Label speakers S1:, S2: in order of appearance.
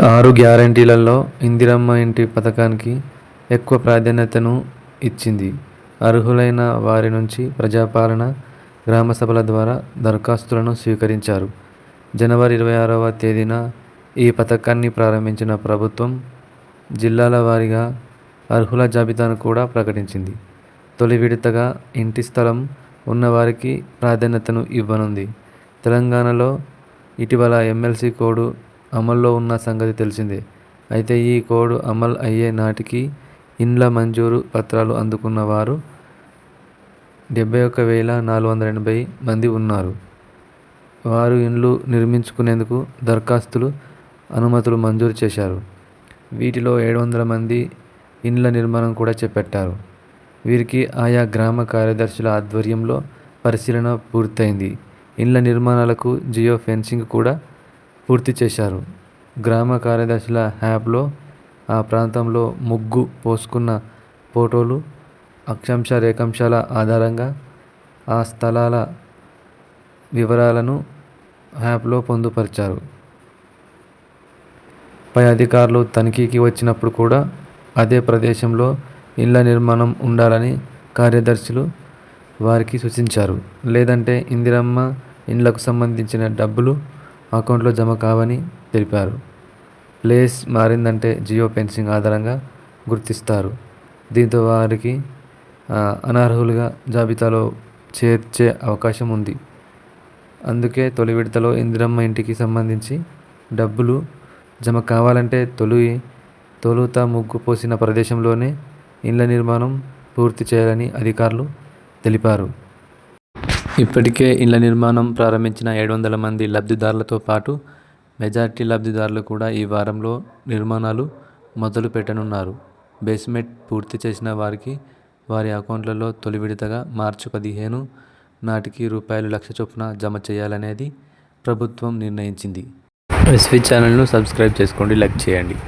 S1: 6 గ్యారంటీలలో ఇందిరమ్మ ఇంటి పథకానికి ఎక్కువ ప్రాధాన్యతను ఇచ్చింది. అర్హులైన వారి నుంచి ప్రజాపాలన, గ్రామసభల ద్వారా దరఖాస్తులను స్వీకరించారు. జనవరి 26వ తేదీన ఈ పథకాన్ని ప్రారంభించిన ప్రభుత్వం జిల్లాల వారీగా అర్హుల జాబితాను కూడా ప్రకటించింది. తొలి విడతగా ఇంటి స్థలం ఉన్నవారికి ప్రాధాన్యతను ఇవ్వనుంది. తెలంగాణలో ఇటీవల ఎమ్మెల్సీ కోడ్ అమల్లో ఉన్న సంగతి తెలిసిందే. అయితే ఈ కోడ్ అమలు అయ్యే నాటికి ఇండ్ల మంజూరు పత్రాలు అందుకున్న వారు 71,480 మంది ఉన్నారు. వారు ఇండ్లు నిర్మించుకునేందుకు దరఖాస్తులు, అనుమతులు మంజూరు చేశారు. వీటిలో 700 మంది ఇండ్ల నిర్మాణం కూడా చేపట్టారు. వీరికి ఆయా గ్రామ కార్యదర్శుల ఆధ్వర్యంలో పరిశీలన పూర్తయింది. ఇండ్ల నిర్మాణాలకు జియో ఫెన్సింగ్ కూడా పూర్తి చేశారు. గ్రామ కార్యదర్శుల యాప్లో ఆ ప్రాంతంలో ముగ్గు పోసుకున్న ఫోటోలు, అక్షాంశ రేఖాంశాల ఆధారంగా ఆ స్థలాల వివరాలను యాప్లో పొందుపరిచారు. పై అధికారులు తనిఖీకి వచ్చినప్పుడు కూడా అదే ప్రదేశంలో ఇళ్ల నిర్మాణం ఉండాలని కార్యదర్శులు వారికి సూచించారు. లేదంటే ఇందిరమ్మ ఇండ్లకు సంబంధించిన డబ్బులు అకౌంట్లో జమ కావని తెలిపారు. ప్లేస్ మారిందంటే జియో ఫెన్సింగ్ ఆధారంగా గుర్తిస్తారు. దీంతో వారికి అనర్హులుగా జాబితాలో చేర్చే అవకాశం ఉంది. అందుకే తొలి విడతలో ఇందిరమ్మ ఇంటికి సంబంధించి డబ్బులు జమ కావాలంటే తొలుత ముగ్గు పోసిన ప్రదేశంలోనే ఇళ్ల నిర్మాణం పూర్తి చేయాలని అధికారులు తెలిపారు. ఇప్పటికే ఇళ్ల నిర్మాణం ప్రారంభించిన 700 మంది లబ్ధిదారులతో పాటు మెజారిటీ లబ్ధిదారులు కూడా ఈ వారంలో నిర్మాణాలు మొదలు పెట్టనున్నారు. బేస్మెంట్ పూర్తి చేసిన వారికి వారి అకౌంట్లలో తొలి విడతగా మార్చి 15 నాటికి రూ.1,00,000 చొప్పున జమ చేయాలనేది ప్రభుత్వం నిర్ణయించింది. ఎస్వీ ఛానల్ను సబ్స్క్రైబ్ చేసుకోండి, లైక్ చేయండి.